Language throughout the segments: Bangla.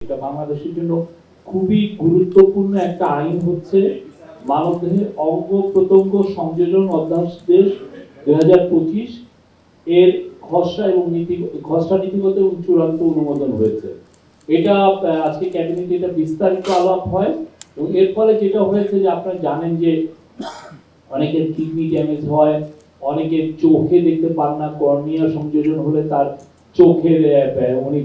এটা বাংলাদেশের জন্য খুবই গুরুত্বপূর্ণ একটা আইন হচ্ছে মানবদেহে অঙ্গ প্রত্যঙ্গ সংযোজন অধ্যাদেশ 2025 এর খসড়া এবং খসড়া নীতিগত এবং চূড়ান্ত অনুমোদন হয়েছে। এটা আজকে ক্যাবিনেটে এটা বিস্তারিত আলাপ হয় এবং এর ফলে যেটা হয়েছে যে আপনারা জানেন যে অনেকের কিডনি ড্যামেজ হয়, অনেকের চোখে দেখতে পান না, কর্নিয়া সংযোজন হলে তার চোখের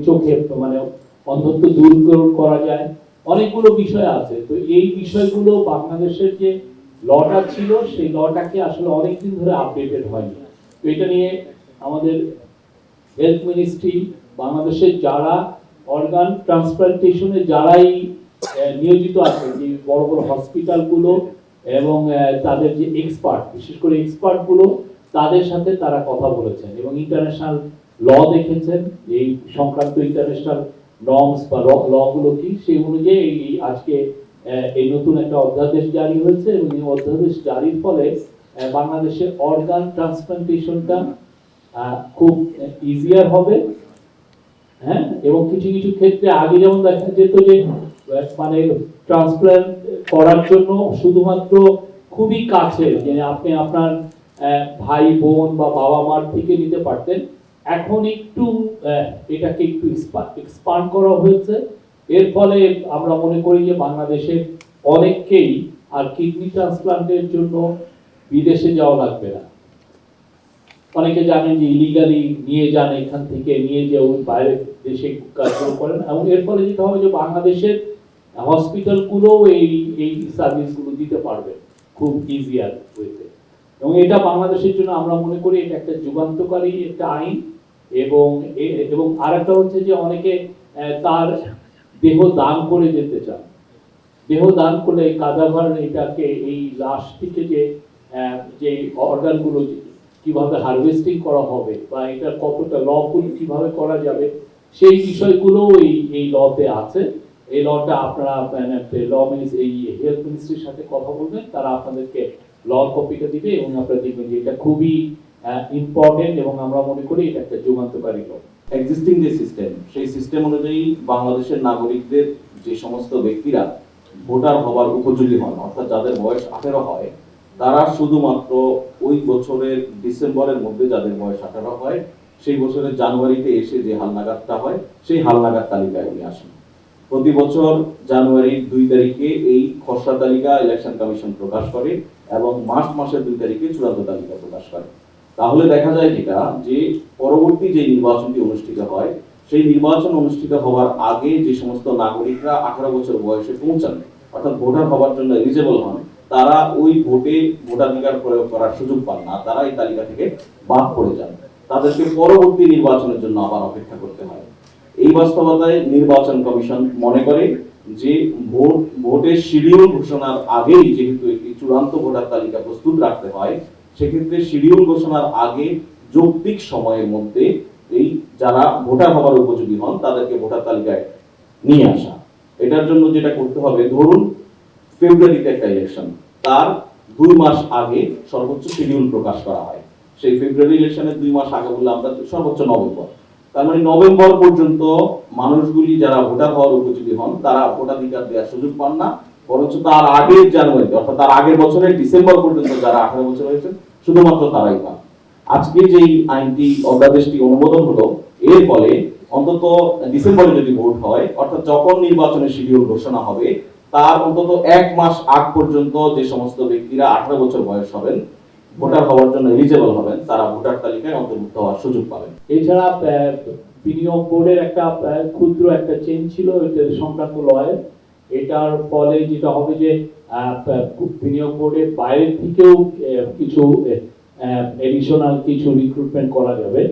চোখে মানে অন্ধত্ব দূরীকরণ করা যায়, অনেকগুলো বিষয় আছে। তো এই বিষয়গুলো বাংলাদেশের যে লটা ছিল সেই লটাকে আসলে অনেকদিন ধরে আপডেটেড হয়নি। তো এটা নিয়ে আমাদের হেলথ মিনিস্ট্রি, বাংলাদেশের যারা অর্গান ট্রান্সপ্লান্টেশনে যারাই নিয়োজিত আছেন, যে বড় বড় হসপিটালগুলো এবং তাদের যে এক্সপার্ট, বিশেষ করে এক্সপার্টগুলো, তাদের সাথে তারা কথা বলেছেন এবং ইন্টারন্যাশনাল ল দেখেছেন, এই সংক্রান্ত ইন্টারন্যাশনাল নর্মস বা লগুলো কি, সেই অনুযায়ী আজকে এই নতুন একটা অধ্যাদেশ জারি হয়েছে এবং এই অধ্যাদেশ জারির ফলে বাংলাদেশের অর্গান ট্রান্সপ্লান্টেশনটা খুব ইজিয়ার হবে। হ্যাঁ, এবং কিছু কিছু ক্ষেত্রে আগে যেমন দেখা যেত যে মানে ট্রান্সপ্লান্ট করার জন্য শুধুমাত্র খুবই কাছে, যে আপনি আপনার ভাই বোন বা বাবা মার থেকে নিতে পারতেন, এখন একটু এটাকে একটু এক্সপান্ড করা হয়েছে। এর ফলে আমরা মনে করি যে বাংলাদেশের অনেককেই আর কিডনি ট্রান্সপ্লান্টের জন্য বিদেশে যাওয়া লাগবে না। অনেকে জানেন যে ইলিগালি নিয়ে যান, এখান থেকে নিয়ে যে ওই বাইরের দেশে কাজগুলো করেন, এবং এর ফলে যেটা হবে যে বাংলাদেশের হসপিটালগুলো এই এই সার্ভিসগুলো দিতে পারবে খুব ইজিয়ার ওয়েতে। এবং এটা বাংলাদেশের জন্য আমরা মনে করি এটা একটা যুগান্তকারী একটা আইন। এবং আরেকটা হচ্ছে যে অনেকে তার দেহ দান করে যেতে চান। দেহ দান করলে কাদাভার এটাকে এই লাশ থেকে যে অর্গানগুলো কিভাবে হারভেস্টিং করা হবে বা এটা কতটা লফুল কিভাবে করা যাবে, সেই বিষয়গুলো এই লতে আছে। এই লটা আপনারা এই হেলথ মিনিস্ট্রির সাথে কথা বলবেন, তারা আপনাদেরকে ল কপিটা দিবে এবং আপনারা দেখবেন যে এটা খুবই ইম্পর্টেন্ট এবং আমরা মনে করি এটা একটা যুগান্তকারী ল। এক্সিস্টিং যে সিস্টেম, সেই সিস্টেম অনুযায়ী বাংলাদেশের নাগরিকদের যে সমস্ত ব্যক্তিরা ভোটার হওয়ার উপযোগী হন, অর্থাৎ যাদের বয়স 18 হয়, তারা শুধুমাত্র ওই বছরের ডিসেম্বরের মধ্যে যাদের বয়স 18 হয়, সেই বছরের জানুয়ারিতে এসে যে হালনাগাদটা হয়, সেই হালনাগাদ তালিকায় উনি আসেন। প্রতি বছর জানুয়ারির 2 তারিখে এই খসড়া তালিকা ইলেকশন কমিশন প্রকাশ করে এবং মার্চ মাসের 2 তারিখে চূড়ান্ত তালিকা প্রকাশ করে। তাহলে দেখা যায় যেটা, যে পরবর্তী যে নির্বাচনটি অনুষ্ঠিত হয়, সেই নির্বাচন অনুষ্ঠিত হওয়ার আগে যে সমস্ত নাগরিকরা 18 বছর বয়সে পৌঁছান, অর্থাৎ ভোটার হওয়ার জন্য এলিজেবল হন, তারা ওই ভোটে ভোটাধিকার প্রয়োগ করার সুযোগ পান না, তারা এই তালিকা থেকে বাদ পড়ে যান। তাদেরকে পরবর্তী নির্বাচনের জন্য আবার অপেক্ষা করতে হয়। এই বাস্তবতায় নির্বাচন কমিশন মনে করে যে ভোটের শিডিউল ঘোষণার আগেই যেহেতু একটি চূড়ান্ত ভোটার তালিকা প্রস্তুত রাখতে হয়, সেক্ষেত্রে শিডিউল ঘোষণার আগে যৌক্তিক সময়ের মধ্যে এই যারা ভোটার হওয়ার উপযোগী হন তাদেরকে ভোটার তালিকায় নিয়ে আসা। এটার জন্য যেটা করতে হবে, ধরুন ফেব্রুয়ারিতে একটা ইলেকশন, তার 2 মাস আগে সর্বোচ্চ শিডিউল প্রকাশ করা হয়। সেই ফেব্রুয়ারি ইলেকশনের 2 মাস আগে বললে আমরা সর্বোচ্চ নভেম্বর, তার মানে নভেম্বর পর্যন্ত মানুষগুলি যারা ভোটার হওয়ার উপযোগী হন তারা ভোটাধিকার দেওয়ার সুযোগ পান না, বরঞ্চ তার আগের জানুয়ারিতে, অর্থাৎ তার আগের বছরের ডিসেম্বর পর্যন্ত যারা 18 বছর হয়েছে শুধুমাত্র তারাই পান। আজকে যেই আইনটি অধ্যাদেশটি অনুমোদন হলো, এর ফলে অন্তত ডিসেম্বরে যদি ভোট হয়, অর্থাৎ যখন নির্বাচনের শিডিউল ঘোষণা হবে, তার অন্তত 1 মাস আগ পর্যন্ত যে সমস্ত ব্যক্তিরা 18 বছর বয়স হবেন, ভোটার হওয়ার জন্য এলিজেবল হবেন, তারা ভোটার তালিকায় অন্তর্ভুক্ত হওয়ার সুযোগ পাবেন। এছাড়া বিনিয়োগ বোর্ডের একটা ক্ষুদ্র একটা চেঞ্জ ছিল এটা সংক্রান্ত লয়ে। এটার ফলে যেটা হবে যে বিনিয়োগ বোর্ডের বাইরে থেকেও কিছু এডিশনাল কিছু রিক্রুটমেন্ট করা যাবে।